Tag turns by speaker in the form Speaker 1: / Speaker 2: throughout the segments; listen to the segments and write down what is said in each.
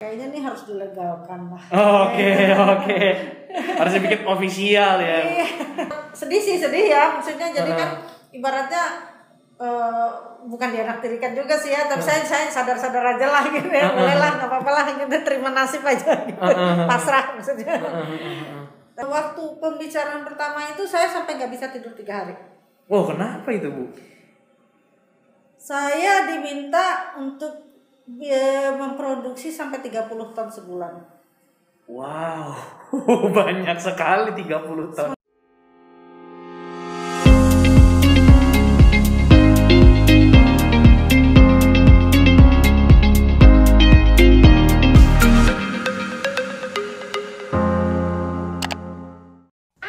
Speaker 1: Kayaknya nih harus dilegalkan lah.
Speaker 2: Oke. Harusnya bikin official ya.
Speaker 1: Sedih ya, maksudnya jadi kan ibaratnya bukan dianaktirikan juga sih ya, tapi saya sadar-sadar aja lah gitu ya, bolehlah nggak apa-apa lah gitu, terima nasib aja gitu, pasrah maksudnya. Waktu pembicaraan pertama itu saya sampai nggak bisa tidur 3 hari.
Speaker 2: Oh, kenapa itu, Bu?
Speaker 1: Saya diminta untuk memproduksi sampai 30 ton sebulan.
Speaker 2: Wow, banyak sekali 30 ton.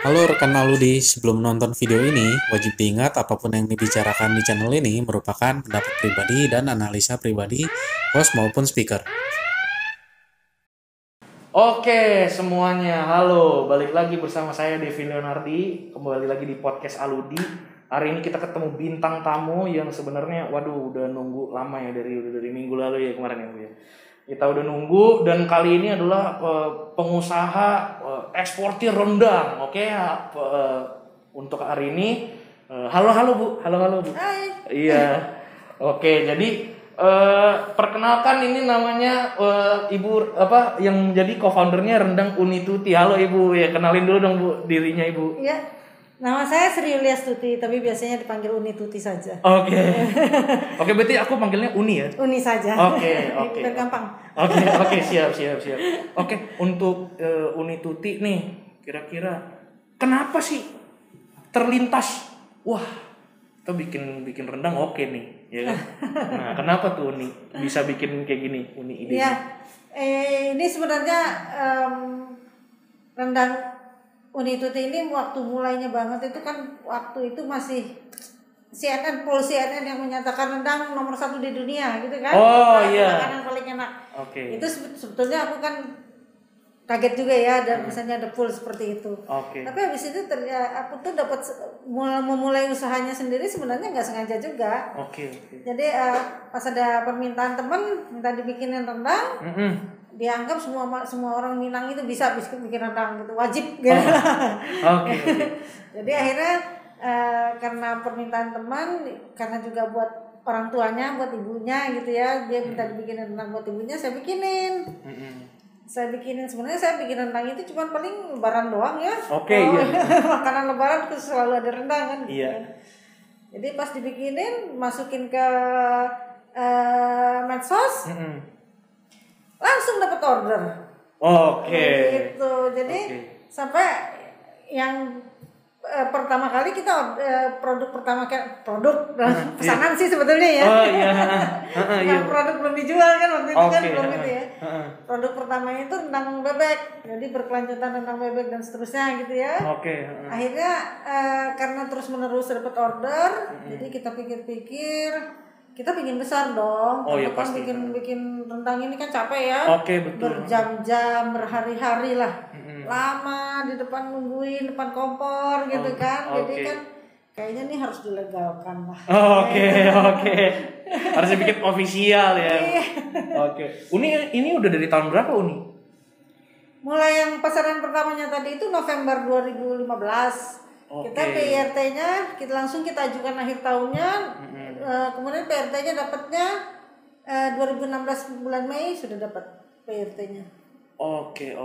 Speaker 3: Halo rekan Aludi, sebelum nonton video ini, wajib diingat apapun yang dibicarakan di channel ini merupakan pendapat pribadi dan analisa pribadi host maupun speaker.
Speaker 2: Oke semuanya, halo, balik lagi bersama saya Devi Leonardi, kembali lagi di podcast Aludi. Hari ini kita ketemu bintang tamu yang sebenarnya, waduh, udah nunggu lama ya dari minggu lalu ya kemarin ya Bu ya. Kita udah nunggu dan kali ini adalah pengusaha eksportir rendang. Oke, untuk hari ini halo Bu.
Speaker 1: Hai.
Speaker 2: Iya. Oke, jadi perkenalkan ini namanya Ibu apa yang menjadi co-foundernya Rendang Unituti. Halo Ibu, ya kenalin dulu dong Bu dirinya Ibu.
Speaker 1: Iya. Nama saya Sri Yulias Tuti, tapi biasanya dipanggil Uni Tuti saja.
Speaker 2: Oke, berarti aku panggilnya Uni ya?
Speaker 1: Uni saja.
Speaker 2: Oke.
Speaker 1: Biar gampang.
Speaker 2: Oke, siap. Oke, untuk Uni Tuti nih, kira-kira kenapa sih terlintas? Wah, kita bikin rendang oke nih, ya kan? Nah, kenapa tuh Uni bisa bikin kayak gini, Uni ide?
Speaker 1: Iya, ini sebenarnya rendang Unituti ini waktu mulainya banget itu kan waktu itu masih CNN yang menyatakan rendang nomor 1 di dunia gitu kan.
Speaker 2: Oh iya.
Speaker 1: Makanan paling enak.
Speaker 2: Oke.
Speaker 1: Itu sebetulnya aku kan kaget juga ya dan misalnya ada full seperti itu.
Speaker 2: Oke.
Speaker 1: Tapi habis itu aku tuh dapat memulai usahanya sendiri sebenarnya nggak sengaja juga.
Speaker 2: Oke.
Speaker 1: Jadi pas ada permintaan teman minta dibikinin rendang. Dianggap semua orang Minang itu bisa bikin rendang gitu, wajib gitu.
Speaker 2: Oke.
Speaker 1: Jadi akhirnya karena permintaan teman, karena juga buat orang tuanya, buat ibunya gitu ya, dia minta dibikinin rendang buat ibunya, saya bikinin. Sebenarnya saya bikin rendang itu cuma paling lebaran doang ya.
Speaker 2: Oke, iya.
Speaker 1: Makanan lebaran itu selalu ada rendang kan.
Speaker 2: Iya.
Speaker 1: Jadi pas dibikinin, masukin ke medsos. Langsung dapat order.
Speaker 2: Oke.
Speaker 1: Gitu. Jadi sampai yang pertama kali kita produk pesanan sih sebetulnya ya.
Speaker 2: Oh iya.
Speaker 1: Nah, produk belum dijual kan waktu itu kan belum gitu ya. Produk pertamanya itu rendang bebek. Jadi berkelanjutan rendang bebek dan seterusnya gitu ya.
Speaker 2: Oke.
Speaker 1: Akhirnya karena terus-menerus dapat order, jadi kita pikir-pikir kita bikin besar dong.
Speaker 2: Oh iya
Speaker 1: kan
Speaker 2: pasti.
Speaker 1: bikin rendang ini kan capek ya.
Speaker 2: Oke, betul.
Speaker 1: Berjam-jam, berhari-hari lah. Lama di depan nungguin depan kompor gitu kan. Jadi kan kayaknya nih harus dilegalkan lah.
Speaker 2: Oke. Harusnya bikin official ya. Oke. Uni ini udah dari tahun berapa Uni?
Speaker 1: Mulai yang pasaran pertamanya tadi itu November 2015. Kita PRT-nya kita ajukan akhir tahunnya. Kemudian PRT-nya dapatnya 2016 bulan Mei sudah dapat PRT-nya.
Speaker 2: Oke.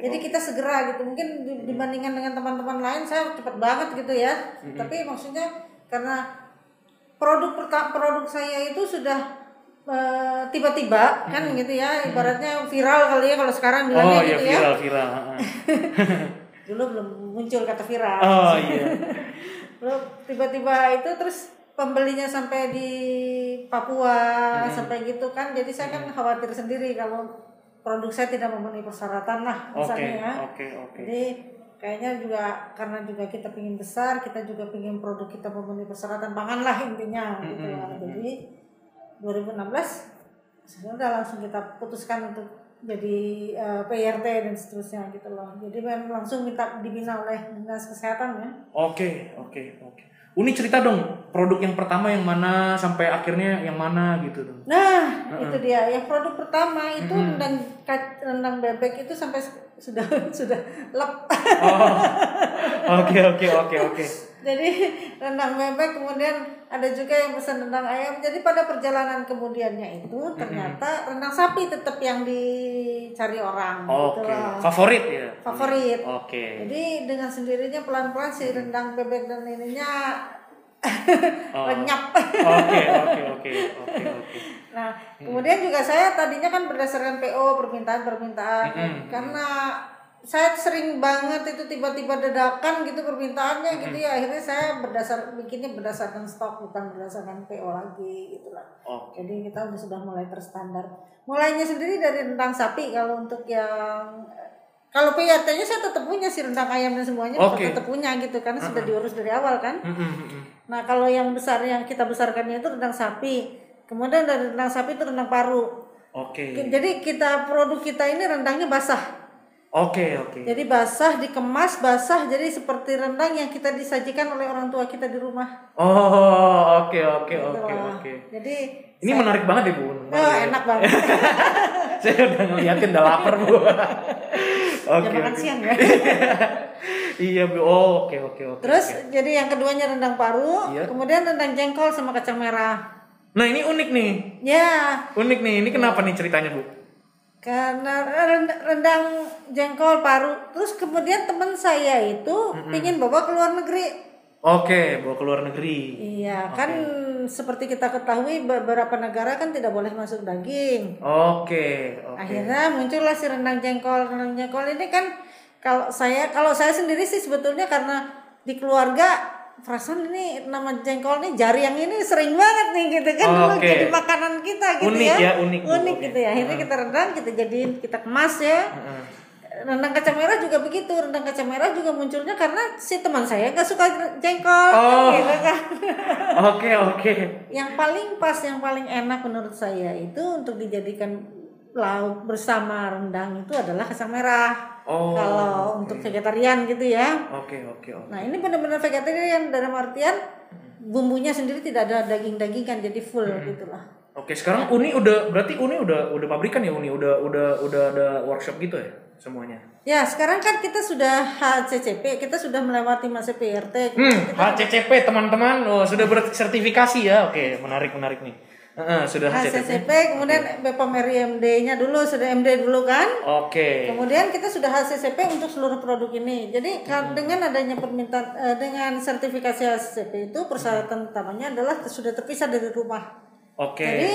Speaker 1: Jadi kita segera gitu. Mungkin dibandingkan dengan teman-teman lain saya cepat banget gitu ya. Tapi maksudnya karena produk saya itu sudah tiba-tiba kan gitu ya. Ibaratnya viral kali ya kalau sekarang bilangnya gitu ya.
Speaker 2: Oh iya viral.
Speaker 1: Dulu belum muncul kata viral.
Speaker 2: Oh iya.
Speaker 1: Belum tiba-tiba itu terus pembelinya sampai di Papua sampai gitu kan. Jadi saya kan khawatir sendiri kalau produk saya tidak memenuhi persyaratan lah misalnya ya.
Speaker 2: Oke.
Speaker 1: Jadi kayaknya juga karena juga kita pingin besar, kita juga pingin produk kita memenuhi persyaratan pangan lah intinya gitu lah. Jadi 2016 sudah langsung kita putuskan untuk jadi PRT dan seterusnya gitu loh. Jadi memang langsung dibina oleh Dinas Kesehatan ya.
Speaker 2: Oke. Uni cerita dong, produk yang pertama yang mana sampai akhirnya yang mana gitu dong.
Speaker 1: Nah, itu dia. Yang produk pertama itu rendang bebek itu sampai sudah lep.
Speaker 2: Oh. Oke.
Speaker 1: Jadi rendang bebek, kemudian ada juga yang pesan rendang ayam. Jadi pada perjalanan kemudiannya itu ternyata rendang sapi tetap yang dicari orang.
Speaker 2: Oke.
Speaker 1: Gitu lah.
Speaker 2: Favorit ya.
Speaker 1: Favorit.
Speaker 2: Oke.
Speaker 1: Jadi dengan sendirinya pelan-pelan si rendang bebek dan ininya lenyap.
Speaker 2: Oke.
Speaker 1: Nah, kemudian juga saya tadinya kan berdasarkan PO permintaan karena saya sering banget itu tiba-tiba dadakan gitu permintaannya gitu ya, akhirnya saya bikinnya berdasarkan stok bukan berdasarkan PO lagi gitu lah. Jadi kita sudah mulai terstandar. Mulainya sendiri dari rendang sapi kalau untuk yang kalau PYT-nya saya tetap punya si rendang ayam dan semuanya tetap punya gitu karena sudah diurus dari awal kan. Nah, kalau yang besar yang kita besarkannya itu rendang sapi. Kemudian dari rendang sapi itu rendang paru. Jadi produk kita ini rendangnya basah.
Speaker 2: Oke.
Speaker 1: Jadi basah, dikemas basah, jadi seperti rendang yang kita disajikan oleh orang tua kita di rumah.
Speaker 2: Oke.
Speaker 1: Jadi
Speaker 2: ini menarik banget ya Bu.
Speaker 1: Enak banget.
Speaker 2: Saya udah ngeliatin, udah lapar Bu.
Speaker 1: Jam makan siang ya.
Speaker 2: Iya Bu. Oke.
Speaker 1: Terus jadi yang keduanya rendang paru, kemudian rendang jengkol sama kacang merah.
Speaker 2: Nah ini unik nih.
Speaker 1: Ya.
Speaker 2: Unik nih. Ini kenapa nih ceritanya Bu?
Speaker 1: Karena rendang jengkol paru, terus kemudian teman saya itu pingin bawa ke luar negeri.
Speaker 2: Oke, bawa ke luar negeri.
Speaker 1: Iya, kan seperti kita ketahui beberapa negara kan tidak boleh masuk daging.
Speaker 2: Oke.
Speaker 1: Akhirnya muncullah si rendang jengkol. Rendang jengkol ini kan kalau saya sendiri sih sebetulnya karena di keluarga perasaan ini nama jengkol nih jari yang ini sering banget nih gitu kan dulu jadi makanan kita gitu
Speaker 2: unik ya. Unik
Speaker 1: gitu ya. Akhirnya kita rendang, kita jadiin, kita kemas ya. Rendang kacang merah juga begitu. Rendang kacang merah juga munculnya karena si teman saya nggak suka jengkol gitu kan.
Speaker 2: Oke.
Speaker 1: Yang paling pas, yang paling enak menurut saya itu untuk dijadikan lauk bersama rendang itu adalah kacang merah. Kalau untuk vegetarian gitu ya.
Speaker 2: Oke.
Speaker 1: Nah, ini benar-benar vegetarian dalam artian bumbunya sendiri tidak ada daging-dagingan, jadi full gitulah.
Speaker 2: Oke, sekarang Uni udah pabrikan ya Uni, udah ada workshop gitu ya semuanya.
Speaker 1: Ya, sekarang kan kita sudah HCCP, kita sudah melewati masa PRT.
Speaker 2: HCCP teman-teman, sudah bersertifikasi ya. Oke, menarik nih. Sudah
Speaker 1: HCCP, kemudian BPOM RIMD-nya dulu, sudah MD dulu kan?
Speaker 2: Oke.
Speaker 1: Kemudian kita sudah HCCP untuk seluruh produk ini. Jadi dengan adanya permintaan dengan sertifikasi HCCP itu persyaratan utamanya adalah sudah terpisah dari rumah.
Speaker 2: Oke.
Speaker 1: Jadi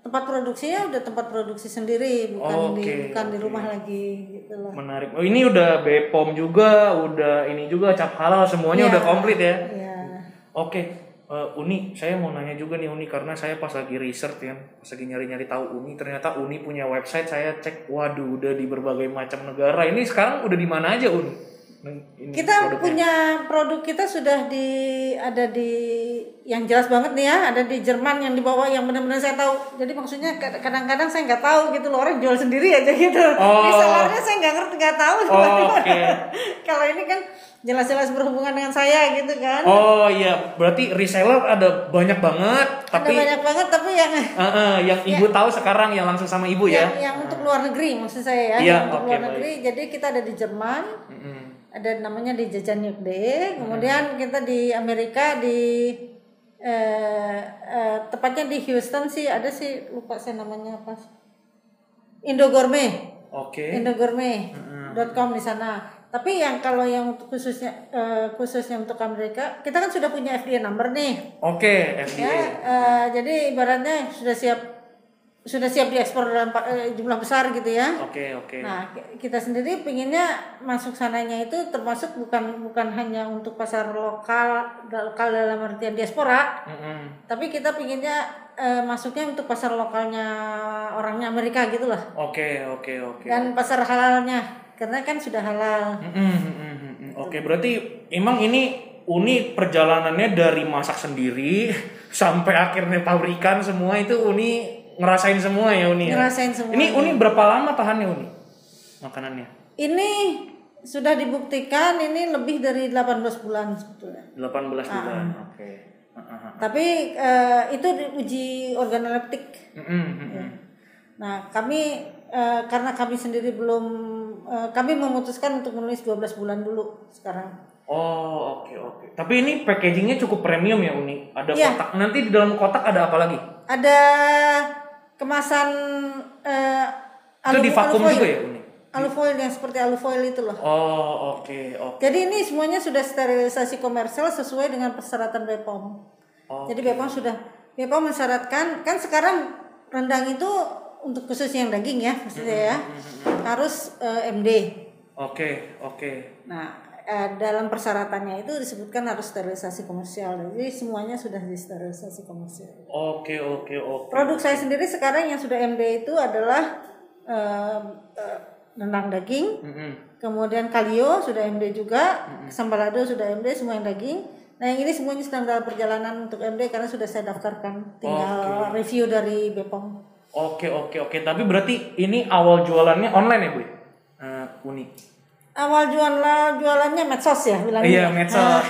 Speaker 1: tempat produksinya udah tempat produksi sendiri, bukan di rumah lagi gitu loh.
Speaker 2: Menarik. Oh, ini udah BPOM juga, udah ini juga cap halal, semuanya udah komplit ya.
Speaker 1: Iya.
Speaker 2: Oke. Uni, saya mau nanya juga nih Uni, karena saya pas lagi research ya, pas lagi nyari-nyari tahu Uni, ternyata Uni punya website. Saya cek, waduh, udah di berbagai macam negara. Ini sekarang udah di mana aja Uni?
Speaker 1: Kita produknya punya produk kita sudah ada di yang jelas banget nih ya, ada di Jerman yang dibawa, yang benar-benar saya tahu. Jadi maksudnya kadang-kadang saya nggak tahu gitu loh, orang jual sendiri aja gitu. Resellernya saya nggak tahu. Kalau ini kan jelas-jelas berhubungan dengan saya gitu kan.
Speaker 2: Oh iya, berarti reseller ada banyak banget. Tapi yang ibu tahu sekarang yang langsung sama ibu ya.
Speaker 1: Yang untuk luar negeri maksud saya ya.
Speaker 2: Iya,
Speaker 1: untuk luar negeri. Jadi kita ada di Jerman. Ada namanya di Jajanjekde, kemudian kita di Amerika di tepatnya di Houston sih ada sih, lupa saya namanya apa. Indogourmet. Indogourmet.com di sana. Tapi kalau yang khususnya untuk Amerika, kita kan sudah punya FDA number nih.
Speaker 2: FDA.
Speaker 1: Ya, jadi ibaratnya sudah siap diekspor dalam jumlah besar gitu ya.
Speaker 2: Oke.
Speaker 1: Nah, kita sendiri pinginnya masuk sananya itu termasuk bukan hanya untuk pasar lokal dalam artian diaspora. Tapi kita pinginnya masuknya untuk pasar lokalnya orangnya Amerika gitu lah.
Speaker 2: Oke.
Speaker 1: Dan pasar halalnya, karena kan sudah halal.
Speaker 2: Oke, berarti emang ini Uni perjalanannya dari masak sendiri sampai akhirnya pabrikan semua itu Uni ngerasain semua ya Uni.
Speaker 1: Ngerasain semua.
Speaker 2: Ini Uni berapa lama tahannya Uni makanannya?
Speaker 1: Ini sudah dibuktikan ini lebih dari 18 bulan sebetulnya.
Speaker 2: 18 bulan. Oke.
Speaker 1: Tapi itu diuji organoleptik. Ya. Nah, kami karena kami sendiri belum kami memutuskan untuk menulis 12 bulan dulu sekarang.
Speaker 2: Oh, oke. Tapi ini packagingnya cukup premium ya, Uni. Ada kotak. Nanti di dalam kotak ada apa lagi? Ada
Speaker 1: kemasan
Speaker 2: itu di vakum juga ya, Uni?
Speaker 1: Alufoil yang seperti alufoil itu loh.
Speaker 2: Oh, oke.
Speaker 1: Jadi ini semuanya sudah sterilisasi komersial sesuai dengan persyaratan BPOM. Jadi BPOM mensyaratkan, kan sekarang rendang itu untuk khusus yang daging ya, maksudnya ya, harus MD. Oke. Nah, dalam persyaratannya itu disebutkan harus sterilisasi komersial. Jadi semuanya sudah disterilisasi komersial.
Speaker 2: Oke.
Speaker 1: Produk saya sendiri sekarang yang sudah MD itu adalah rendang daging, kemudian kalio sudah MD juga, sambalado sudah MD, semua yang daging. Nah yang ini semuanya sedang dalam perjalanan untuk MD karena sudah saya daftarkan, tinggal review dari BPOM.
Speaker 2: Oke. Tapi berarti ini awal jualannya online ya, Bu? Uni.
Speaker 1: Awal jualannya medsos ya bilangnya.
Speaker 2: Iya, medsos.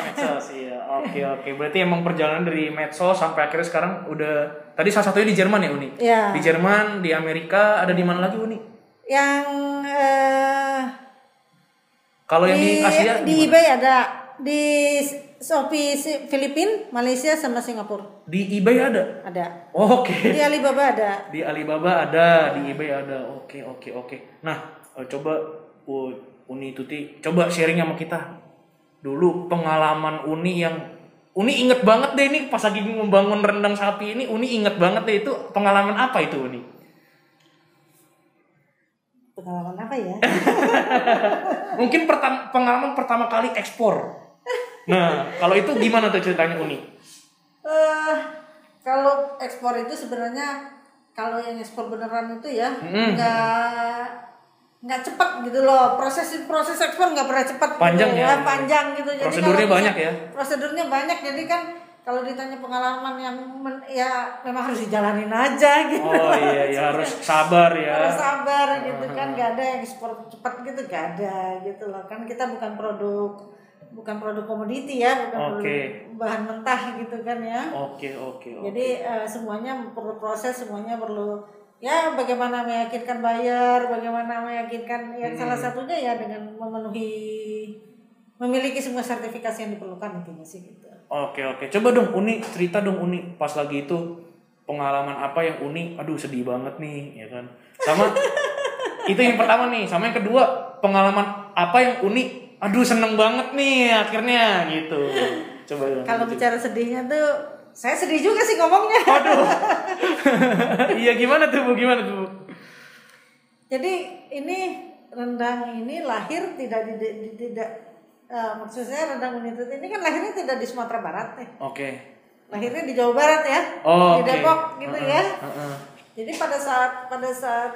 Speaker 2: Iya. Oke. Berarti emang perjalanan dari medsos sampai akhirnya sekarang udah, tadi salah satunya di Jerman ya, Uni?
Speaker 1: Iya.
Speaker 2: Di Jerman, di Amerika, ada di mana lagi, Uni?
Speaker 1: Yang
Speaker 2: kalau yang di Asia
Speaker 1: di eBay ada, di Shopee Filipina, Malaysia sama Singapura.
Speaker 2: Di eBay ada?
Speaker 1: Ada.
Speaker 2: Oke.
Speaker 1: Di Alibaba ada.
Speaker 2: Di Alibaba ada, di eBay ada. Oke. Nah, coba Uni Tuti coba sharing sama kita. Dulu pengalaman Uni yang Uni inget banget deh ini pas lagi membangun rendang sapi ini, Uni inget banget deh itu pengalaman apa itu, Uni?
Speaker 1: Pengalaman apa ya?
Speaker 2: Mungkin pengalaman pertama kali ekspor. Nah, kalau itu gimana tuh ceritanya, Uni?
Speaker 1: Kalau ekspor itu sebenarnya kalau yang ekspor beneran itu ya nggak cepat gitu loh. Proses ekspor nggak pernah cepat.
Speaker 2: Panjang
Speaker 1: gitu,
Speaker 2: ya.
Speaker 1: Panjang gitu.
Speaker 2: Prosedurnya
Speaker 1: jadi
Speaker 2: banyak ya.
Speaker 1: Prosedurnya banyak. Jadi kan kalau ditanya pengalaman yang ya memang harus dijalanin aja gitu.
Speaker 2: Oh iya harus sabar ya.
Speaker 1: Harus sabar gitu kan, nggak ada yang ekspor cepat gitu, nggak ada gitu loh. Kan kita bukan produk komoditi ya, bukan produk bahan mentah gitu kan ya. Oke. Jadi semuanya perlu proses, semuanya perlu ya bagaimana meyakinkan buyer, bagaimana meyakinkan yang salah satunya ya dengan memiliki semua sertifikasi yang diperlukan intinya sih gitu.
Speaker 2: Oke. Coba dong Uni cerita dong Uni pas lagi itu pengalaman apa yang Uni aduh sedih banget nih ya kan. Sama itu yang pertama nih, sama yang kedua pengalaman apa yang Uni aduh seneng banget nih akhirnya gitu. Coba dong.
Speaker 1: Kalau bicara sedihnya tuh saya sedih juga sih ngomongnya.
Speaker 2: Aduh. Iya gimana tuh Bu?
Speaker 1: Jadi ini rendang ini lahir tidak maksud saya rendang Uni Tuti ini kan lahirnya tidak di Sumatera Barat nih.
Speaker 2: Oke.
Speaker 1: Lahirnya di Jawa Barat ya. Di Depok gitu ya. Jadi pada saat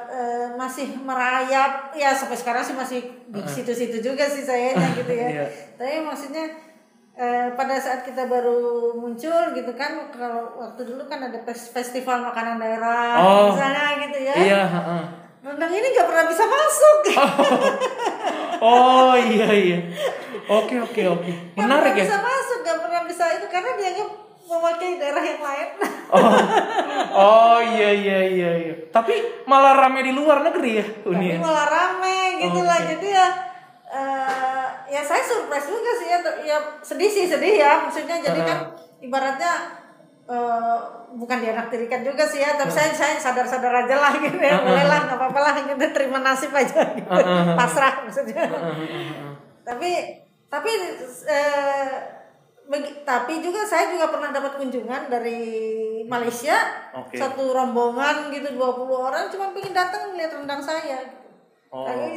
Speaker 1: masih merayap ya sampai sekarang sih masih di situ-situ juga sih saya gitu ya. Tapi maksudnya pada saat kita baru muncul gitu kan, kalau waktu dulu kan ada festival makanan daerah misalnya gitu ya.
Speaker 2: Iya.
Speaker 1: Rendang ini nggak pernah bisa masuk.
Speaker 2: Oh iya. Oke. Menarik ya.
Speaker 1: Nggak pernah bisa masuk, nggak pernah bisa itu karena dianggap mewakili daerah yang lain.
Speaker 2: Oh iya. Tapi malah rame di luar negeri ya, Uni.
Speaker 1: Tapi malah rame gitu lah. Jadi ya saya surprise juga sih ya sedih ya maksudnya. Jadi kan ibaratnya bukan dianaktirikan juga sih ya, tapi saya sadar aja lah gitu ya, boleh lah nggak apa-apa lah gitu, terima nasib aja gitu. Pasrah maksudnya. Tapi juga saya juga pernah dapat kunjungan dari Malaysia, satu rombongan gitu 20 orang cuma pengen datang lihat rendang saya gitu.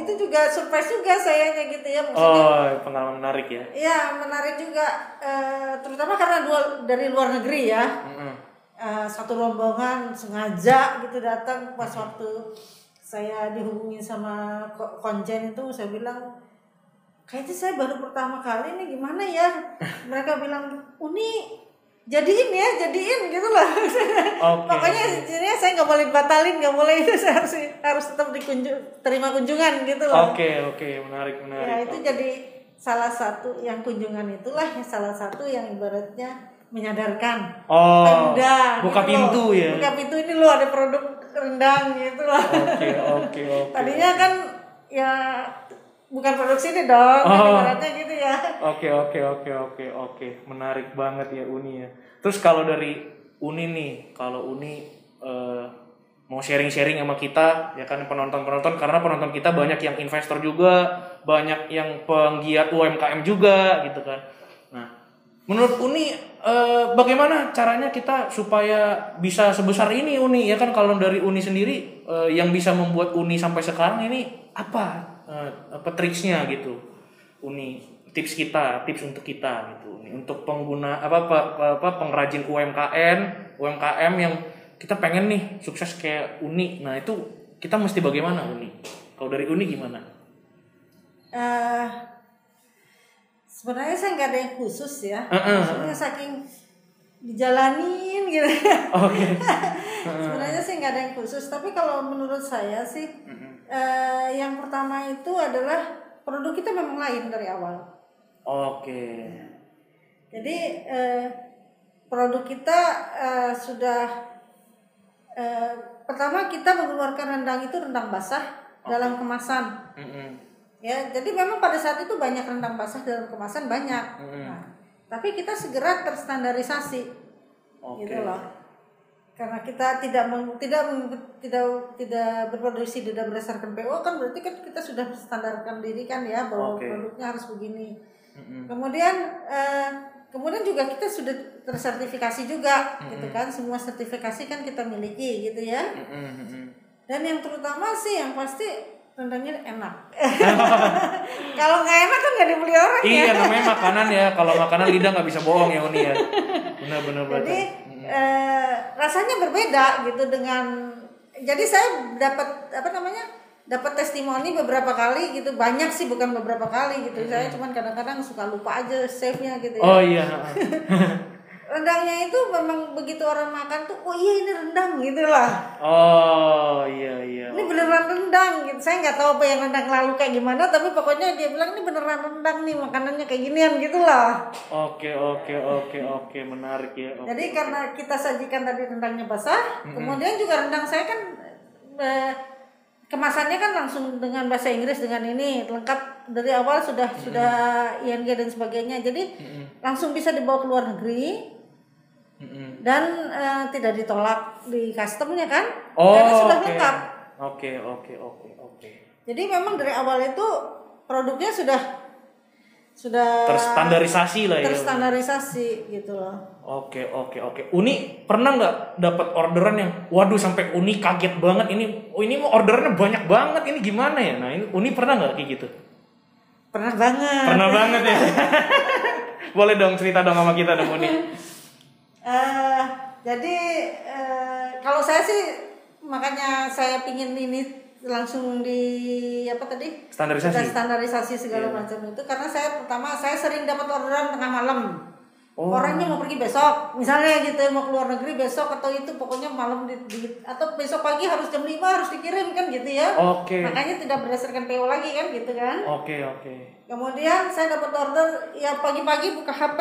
Speaker 1: Itu juga surprise juga sayanya gitu ya maksudnya.
Speaker 2: Pengalaman menarik ya.
Speaker 1: Iya menarik juga, terutama karena dari luar negeri ya. Satu rombongan sengaja gitu datang pas waktu saya dihubungin sama konjen itu, saya bilang kayaknya saya baru pertama kali nih gimana ya. Mereka bilang Uni jadiin gitu loh. Pokoknya intinya saya nggak boleh batalin, nggak boleh itu, saya harus tetap terima kunjungan gitu loh.
Speaker 2: Oke, menarik.
Speaker 1: Ya itu jadi salah satu yang kunjungan itulah salah satu yang ibaratnya menyadarkan Pemda
Speaker 2: buka
Speaker 1: gitu
Speaker 2: pintu
Speaker 1: loh.
Speaker 2: ya.
Speaker 1: Buka pintu ini loh, ada produk rendang gitu loh.
Speaker 2: Oke.
Speaker 1: Tadinya kan ya bukan produk sini dong, ibaratnya gitu ya.
Speaker 2: Oke. Menarik banget ya Uni ya. Terus kalau dari Uni nih, kalau Uni mau sharing-sharing sama kita ya kan, penonton karena penonton kita banyak yang investor juga, banyak yang penggiat UMKM juga gitu kan. Nah, menurut Uni bagaimana caranya kita supaya bisa sebesar ini Uni ya kan? Kalau dari Uni sendiri yang bisa membuat Uni sampai sekarang ini apa triksnya gitu Uni, tips untuk kita gitu Uni, untuk pengguna pengrajin UMKM yang kita pengen nih sukses kayak Uni. Nah itu kita mesti bagaimana Uni? Kalau dari Uni gimana?
Speaker 1: Sebenarnya saya nggak ada yang khusus ya. Maksudnya saking dijalanin gitu. Sebenarnya sih nggak ada yang khusus. Tapi kalau menurut saya sih, yang pertama itu adalah produk kita memang lain dari awal. Jadi produk kita sudah pertama kita mengeluarkan rendang itu rendang basah dalam kemasan. Ya, jadi memang pada saat itu banyak rendang basah dalam kemasan banyak. Nah, tapi kita segera terstandarisasi, gitu loh. Karena kita tidak berproduksi tidak berdasarkan PO kan, berarti kan kita sudah standarkan diri kan ya bahwa produknya harus begini. Kemudian juga kita sudah tersertifikasi juga, gitu kan. Semua sertifikasi kan kita miliki, gitu ya. Dan yang terutama sih yang pasti rendangnya enak. Kalau nggak enak kan nggak dibeli orang ya.
Speaker 2: Iya, namanya makanan ya. Kalau makanan lidah nggak bisa bohong ya Uni ya. Benar.
Speaker 1: Jadi rasanya berbeda gitu dengan. Jadi saya dapat testimoni beberapa kali gitu, banyak sih bukan beberapa kali gitu. Saya cuman kadang-kadang suka lupa aja save-nya gitu ya.
Speaker 2: Iya.
Speaker 1: Rendangnya itu memang begitu orang makan tuh, oh iya ini rendang gitu lah.
Speaker 2: Iya.
Speaker 1: Ini beneran rendang gitu. Saya nggak tahu apa yang rendang lalu kayak gimana, tapi pokoknya dia bilang ini beneran rendang nih, makanannya kayak ginian gitu lah.
Speaker 2: Oke, menarik ya.
Speaker 1: Jadi karena kita sajikan tadi rendangnya basah, kemudian juga rendang saya kan kemasannya kan langsung dengan bahasa Inggris, dengan ini lengkap dari awal sudah ING dan sebagainya. Jadi langsung bisa dibawa ke luar negeri. Dan tidak ditolak di customnya kan, karena sudah lengkap.
Speaker 2: Oke.
Speaker 1: Jadi memang dari awal itu produknya sudah
Speaker 2: terstandarisasi lah ya.
Speaker 1: Terstandarisasi gitu loh.
Speaker 2: Oke. Uni pernah nggak dapat orderan yang waduh sampai Uni kaget banget, ini mau orderannya banyak banget, ini gimana ya? Nah ini Uni pernah nggak kayak gitu?
Speaker 1: Pernah banget
Speaker 2: ya. Boleh dong cerita dong sama kita dong Uni.
Speaker 1: Jadi kalau saya sih makanya saya pingin ini langsung standarisasi segala macam itu, karena saya sering dapat orderan tengah malam. Orangnya mau pergi besok misalnya gitu, mau keluar negeri besok atau itu pokoknya malam atau besok pagi harus jam 5 harus dikirim kan gitu ya. Makanya tidak berdasarkan PO lagi kan gitu kan. Kemudian saya dapat order ya pagi-pagi buka HP,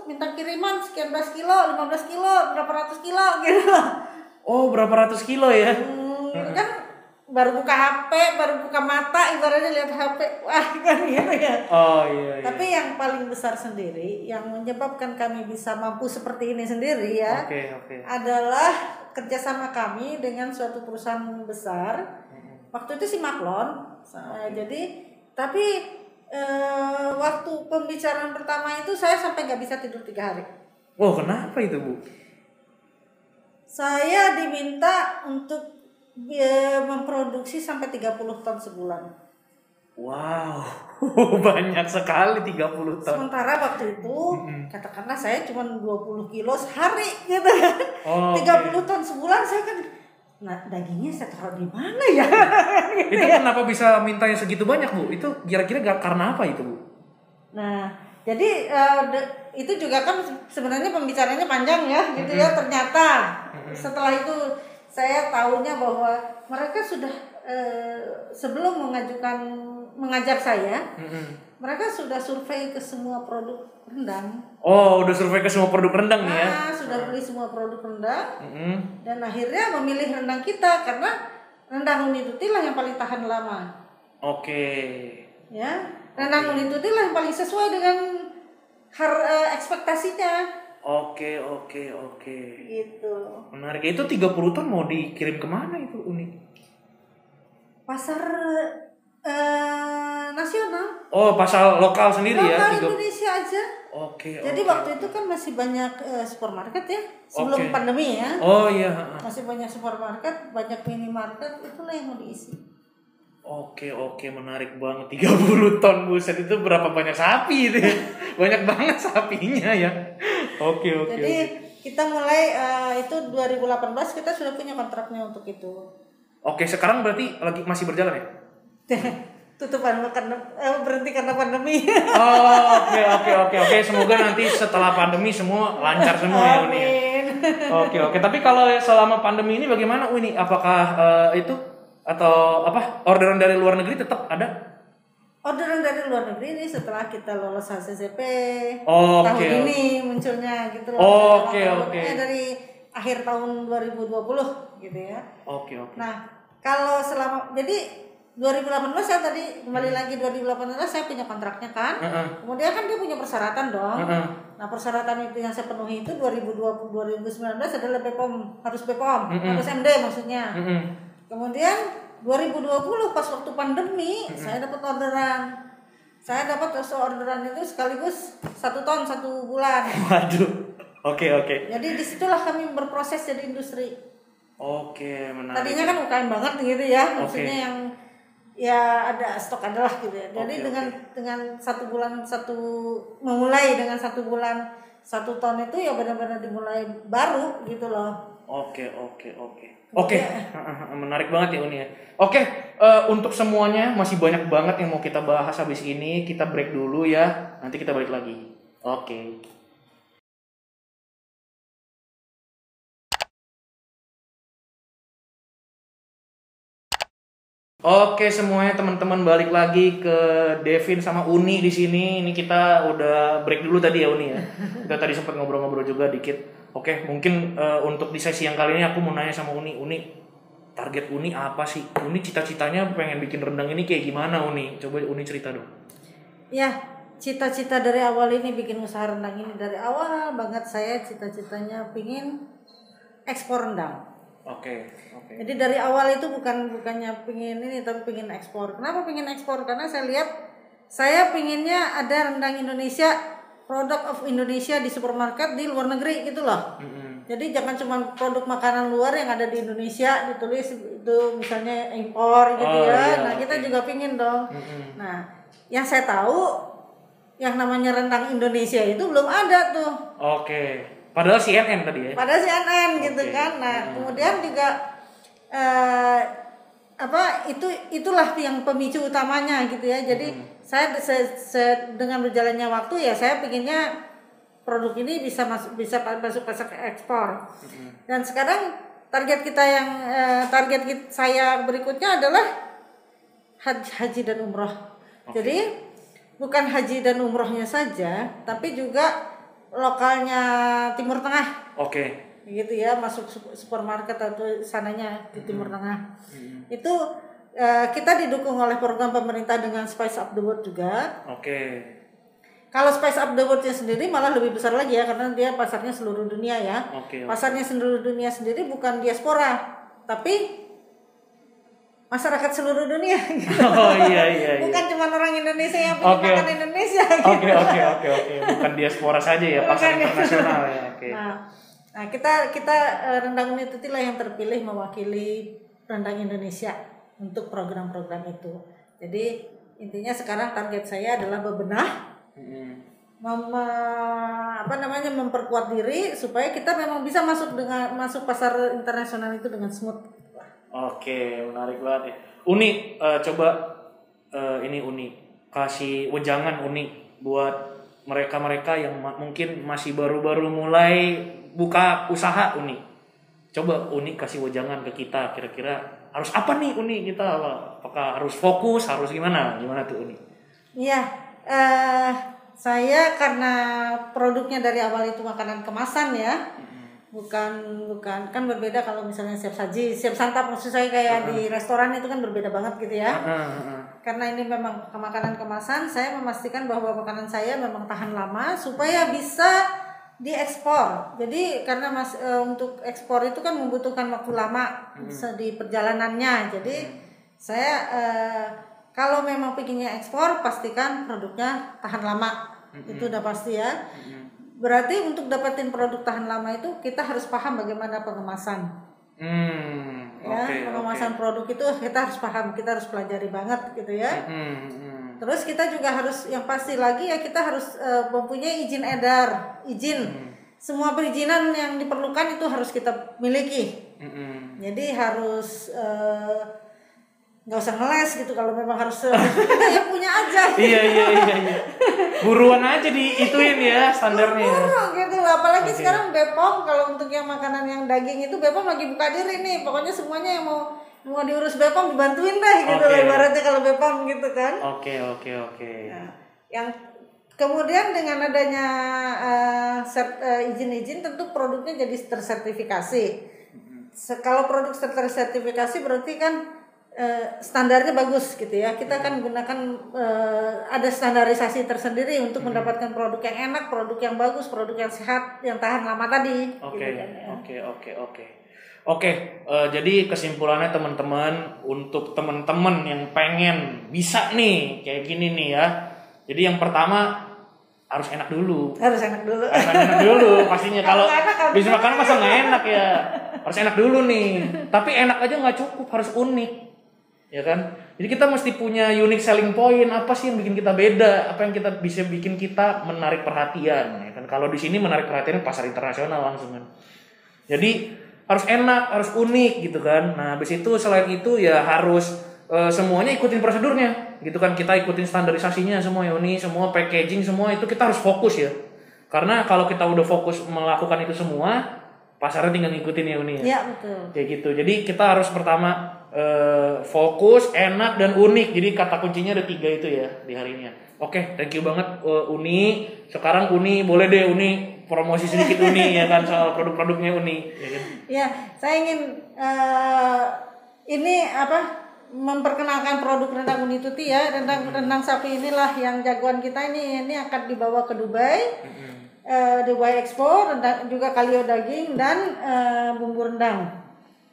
Speaker 1: minta kiriman sekian belas kilo, 15 kilo, berapa ratus kilo gitu.
Speaker 2: Berapa ratus kilo ya?
Speaker 1: Kan baru buka HP, baru buka mata ibaratnya lihat HP, wah kan gitu ya.
Speaker 2: Iya.
Speaker 1: Tapi yang paling besar sendiri yang menyebabkan kami bisa mampu seperti ini sendiri ya, adalah kerjasama kami dengan suatu perusahaan besar. Waktu itu si Maklon. Tapi waktu pembicaraan pertama itu saya sampai nggak bisa tidur 3 hari.
Speaker 2: Kenapa itu Bu?
Speaker 1: Saya diminta untuk memproduksi sampai 30 ton sebulan.
Speaker 2: Wow, banyak sekali 30 ton.
Speaker 1: Sementara waktu itu katakanlah saya cuma 20 kilo sehari gitu. 30 ton sebulan saya kan, nah dagingnya saya taruh di mana ya? Gitu
Speaker 2: itu
Speaker 1: ya.
Speaker 2: Kenapa bisa mintanya segitu banyak Bu? Itu kira-kira karena apa itu Bu?
Speaker 1: Nah, jadi itu juga kan sebenarnya pembicaranya panjang ya gitu ya. Ternyata setelah itu saya tahunya bahwa mereka sudah sebelum mengajak saya, mereka sudah survei ke semua produk rendang.
Speaker 2: Oh, udah survei ke semua produk rendang nih ya?
Speaker 1: Sudah beli semua produk rendang, dan akhirnya memilih rendang kita karena rendang Uni Tuti lah yang paling tahan lama.
Speaker 2: Oke.
Speaker 1: Ya, rendang Uni Tuti lah yang paling sesuai dengan ekspektasinya. Oke.
Speaker 2: Gitu. Menarik. Itu 30 ton mau dikirim kemana itu Uni?
Speaker 1: Pasar nasional.
Speaker 2: Oh, pasar lokal sendiri ya?
Speaker 1: Lokal Indonesia aja.
Speaker 2: Oke.
Speaker 1: Jadi waktu itu kan masih banyak supermarket ya, sebelum pandemi ya.
Speaker 2: Oh iya.
Speaker 1: Masih banyak supermarket, banyak minimarket, itulah yang mau diisi.
Speaker 2: Oke, menarik banget. 30 ton, buset, itu berapa banyak sapi itu ya? Banyak banget sapinya ya. Oke.
Speaker 1: Jadi kita mulai itu 2018 kita sudah punya kontraknya untuk itu.
Speaker 2: Oke, sekarang berarti masih berjalan ya?
Speaker 1: Tutupan karena berhenti karena pandemi.
Speaker 2: Oke. Semoga nanti setelah pandemi semua lancar semua ya Uni. Oke. Tapi kalau selama pandemi ini bagaimana Uni? Apakah itu atau orderan dari luar negeri tetap ada?
Speaker 1: Orderan dari luar negeri ini setelah kita lolos HACCP
Speaker 2: tahun
Speaker 1: ini munculnya gitu loh.
Speaker 2: Oke.
Speaker 1: Dari akhir tahun 2020 gitu ya.
Speaker 2: Oke.
Speaker 1: Nah, kalau jadi 2018 saya tadi kembali lagi 2018 saya punya kontraknya kan. Kemudian kan dia punya persyaratan dong. Nah, persyaratan itu yang saya penuhi itu 2020 2019 adalah BPOM, harus MD maksudnya. Kemudian 2020 pas waktu pandemi saya dapat orderan. Saya dapat orderan itu sekaligus 1 ton 1 bulan.
Speaker 2: Waduh. Oke.
Speaker 1: Jadi disitulah kami berproses jadi industri.
Speaker 2: Oke, menarik.
Speaker 1: Tadinya kan UKM banget gitu ya, maksudnya yang ya ada stok adalah gitu ya. Jadi dengan 1 bulan memulai dengan 1 bulan 1 ton itu ya benar-benar dimulai baru gitu loh. Oke.
Speaker 2: Menarik banget ya Uni ya. Oke, untuk semuanya masih banyak banget yang mau kita bahas habis ini. Kita break dulu ya. Nanti kita balik lagi. Oke. Oke semuanya teman-teman, balik lagi ke Devin sama Uni di sini. Ini kita udah break dulu tadi ya Uni ya. Kita tadi sempat ngobrol-ngobrol juga dikit. Oke, mungkin untuk di sesi yang kali ini aku mau nanya sama Uni. Uni, target Uni apa sih? Uni cita-citanya pengen bikin rendang ini kayak gimana Uni? Coba Uni cerita dong.
Speaker 1: Ya, cita-cita dari awal ini bikin usaha rendang ini dari awal banget saya cita-citanya pingin ekspor rendang. Oke. Jadi dari awal itu bukannya pingin ini tapi pingin ekspor. Kenapa pingin ekspor? Karena saya lihat saya pinginnya ada rendang Indonesia, product of Indonesia di supermarket di luar negeri gitu loh. Jadi jangan cuma produk makanan luar yang ada di Indonesia ditulis itu misalnya impor gitu ya. Nah kita juga pingin dong. Nah yang saya tahu yang namanya rendang Indonesia itu belum ada tuh.
Speaker 2: Oke. Padahal CNN tadi ya.
Speaker 1: Padahal CNN gitu kan. Nah, kemudian juga itulah yang pemicu utamanya gitu ya. Jadi saya dengan berjalannya waktu ya saya pinginnya produk ini bisa masuk pasar ekspor. Dan sekarang target saya berikutnya adalah haji dan umroh. Jadi bukan haji dan umrohnya saja, tapi juga lokalnya Timur Tengah. Gitu ya, masuk supermarket atau sananya di Timur Tengah. Itu kita didukung oleh program pemerintah dengan Spice Up the World juga. Kalau Spice Up the World-nya sendiri malah lebih besar lagi ya, karena dia pasarnya seluruh dunia ya. Pasarnya seluruh dunia sendiri bukan diaspora, tapi masyarakat seluruh dunia gitu.
Speaker 2: Iya.
Speaker 1: Bukan cuma orang Indonesia yang punya makan Indonesia gitu.
Speaker 2: Oke. Bukan diaspora saja ya, pasar internasional ya.
Speaker 1: Nah, kita Rendang Uni Tuti lah yang terpilih mewakili rendang Indonesia untuk program-program itu. Jadi intinya sekarang target saya adalah bebenah, memperkuat diri supaya kita memang bisa masuk pasar internasional itu dengan smooth.
Speaker 2: Oke, menarik banget ya. Uni, coba ini Uni kasih wejangan Uni buat mereka-mereka yang mungkin masih baru-baru mulai buka usaha Uni. Coba Uni kasih wejangan ke kita, kira-kira harus apa nih Uni kita? Apakah harus fokus, harus gimana? Gimana tuh Uni?
Speaker 1: Iya, saya karena produknya dari awal itu makanan kemasan ya, bukan kan berbeda kalau misalnya siap saji, siap santap maksud saya kayak di restoran itu kan berbeda banget gitu ya. Karena ini memang makanan kemasan, saya memastikan bahwa makanan saya memang tahan lama supaya bisa diekspor. Jadi karena untuk ekspor itu kan membutuhkan waktu lama di perjalanannya. Jadi saya kalau memang pinginnya ekspor, pastikan produknya tahan lama. Itu udah pasti ya. Berarti untuk dapetin produk tahan lama itu kita harus paham bagaimana pengemasan. Pengemasan produk itu kita harus paham, kita harus pelajari banget gitu ya. Terus kita juga harus yang pasti lagi ya kita harus mempunyai izin edar, semua perizinan yang diperlukan itu harus kita miliki. Jadi harus nggak usah ngeles gitu kalau memang harus ya punya aja.
Speaker 2: Iya. Buruan aja diituin ya standarnya.
Speaker 1: Gitu apalagi sekarang BPOM kalau untuk yang makanan yang daging itu BPOM lagi buka diri nih. Pokoknya semuanya yang mau diurus BPOM dibantuin deh gitu lah ibaratnya kalau BPOM gitu kan. Oke. Nah, yang kemudian dengan adanya izin-izin tentu produknya jadi tersertifikasi. Kalau produk tersertifikasi berarti kan standarnya bagus gitu ya. Kita kan gunakan ada standarisasi tersendiri untuk mendapatkan produk yang enak, produk yang bagus, produk yang sehat, yang tahan lama tadi.
Speaker 2: Oke, jadi kesimpulannya teman-teman, untuk teman-teman yang pengen bisa nih kayak gini nih ya. Jadi yang pertama harus enak dulu.
Speaker 1: Harus enak
Speaker 2: dulu pastinya. Kalau bisa makan masa nggak enak ya. Harus enak dulu nih. Tapi enak aja nggak cukup, harus unik. Ya kan? Jadi kita mesti punya unique selling point, apa sih yang bikin kita beda, apa yang kita bisa bikin kita menarik perhatian, ya kan? Kalau di sini menarik perhatian pasar internasional langsung kan. Jadi harus enak, harus unik gitu kan. Nah, habis itu selain itu ya harus semuanya ikutin prosedurnya gitu kan. Kita ikutin standarisasinya semua ya, semua packaging semua itu kita harus fokus ya. Karena kalau kita udah fokus melakukan itu semua, pasarnya tinggal ngikutin ya Uni ya.
Speaker 1: Iya, betul.
Speaker 2: Kayak gitu. Jadi kita harus pertama fokus, enak dan unik. Jadi kata kuncinya ada 3 itu ya di hari ini ya. Oke, thank you banget Uni. Sekarang Uni boleh deh Uni promosi sedikit Uni ya kan soal produk-produknya Uni ya kan.
Speaker 1: Ya, saya ingin ini memperkenalkan produk rendang Uni Tuti ya. Rendang sapi inilah yang jagoan kita ini akan dibawa ke Dubai. Dubai Expo, juga kalio daging dan bumbu rendang.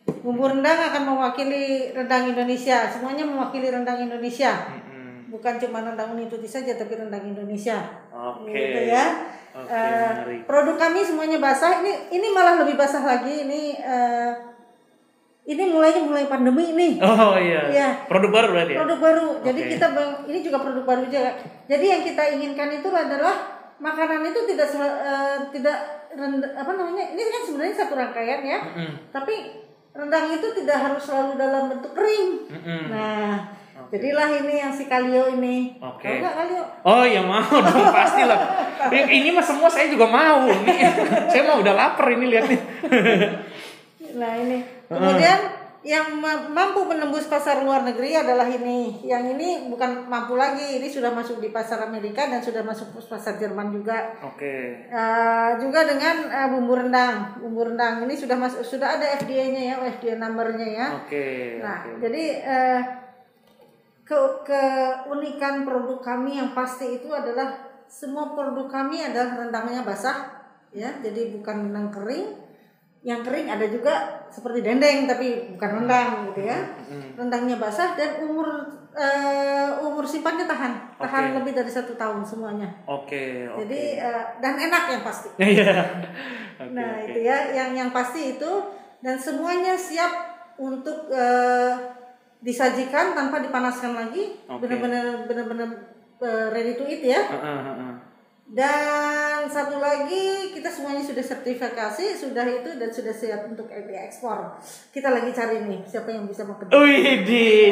Speaker 1: Bumbu rendang akan mewakili rendang Indonesia, semuanya mewakili rendang Indonesia. Bukan cuma rendang Uni Tuti saja, tapi rendang Indonesia. Gitu ya. Produk kami semuanya basah. Ini malah lebih basah lagi. Ini mulai pandemi ini.
Speaker 2: Oh iya. Ya. Produk baru berarti ya?
Speaker 1: Produk baru. Jadi ini juga produk baru juga. Jadi yang kita inginkan itu adalah makanan itu tidak ini kan sebenarnya satu rangkaian ya. Tapi rendang itu tidak harus selalu dalam bentuk kering. Nah, jadilah ini yang si kalio ini. Oke. Enggak kalio?
Speaker 2: Oh ya mau dong pastilah. Ini mah semua saya juga mau. Nih, saya mah udah lapar ini lihat nih.
Speaker 1: Nah ini. Kemudian yang mampu menembus pasar luar negeri adalah ini. Yang ini bukan mampu lagi, ini sudah masuk di pasar Amerika dan sudah masuk pasar Jerman juga.
Speaker 2: Oke.
Speaker 1: Juga dengan bumbu rendang. Bumbu rendang ini sudah ada FDA-nya ya, FDA number-nya ya.
Speaker 2: Oke.
Speaker 1: Nah, jadi keunikan produk kami yang pasti itu adalah semua produk kami adalah rendangnya basah ya. Jadi bukan rendang kering. Yang kering ada juga seperti dendeng tapi bukan rendang gitu ya. Rendangnya basah dan umur simpannya tahan lebih dari 1 tahun semuanya. Oke. Jadi dan enak yang pasti. Itu ya yang pasti itu, dan semuanya siap untuk disajikan tanpa dipanaskan lagi. Benar-benar ready to eat ya. Dan satu lagi, kita semuanya sudah sertifikasi, sudah itu dan sudah siap untuk API ekspor. Kita lagi cari nih siapa yang bisa bekerja.
Speaker 2: Wih,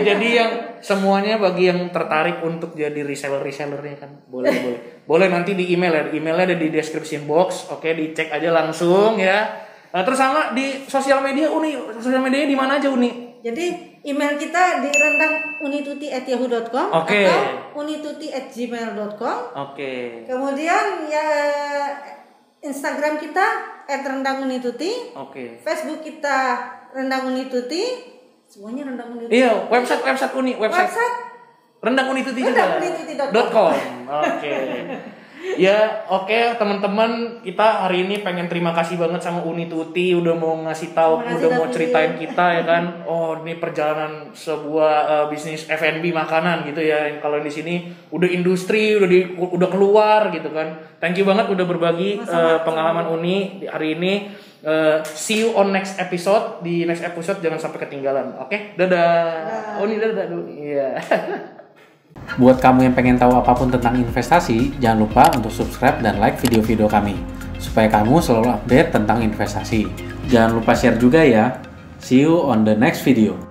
Speaker 2: jadi yang semuanya bagi yang tertarik untuk jadi resellernya kan, boleh nanti di email ya, emailnya ada di description box, oke, dicek aja langsung ya. Nah, terus sama di sosial media Uni, sosial medianya di mana aja Uni?
Speaker 1: Jadi email kita di rendanguniTuti@yahoo.com
Speaker 2: Oke.
Speaker 1: atau unituti@gmail.com.
Speaker 2: Oke.
Speaker 1: Kemudian ya Instagram kita @rendangunituti.
Speaker 2: Oke.
Speaker 1: Facebook kita Rendangunituti. Semuanya Rendangunituti.
Speaker 2: Iya, website Uni, website rendanguniTuti juga.
Speaker 1: rendanguniTuti.com.
Speaker 2: Oke. Ya, oke teman-teman, kita hari ini pengen terima kasih banget sama Uni Tuti udah mau ngasih tahu, udah mau ceritain kita ya kan. Oh, ini perjalanan sebuah bisnis F&B makanan gitu ya. Kalau di sini udah industri, udah keluar gitu kan. Thank you banget udah berbagi pengalaman Uni hari ini. See you on next episode. Di next episode jangan sampai ketinggalan. Oke? Dadah. Uni dadah dulu. Iya.
Speaker 3: Buat kamu yang pengen tahu apapun tentang investasi, jangan lupa untuk subscribe dan like video-video kami, supaya kamu selalu update tentang investasi. Jangan lupa share juga ya. See you on the next video.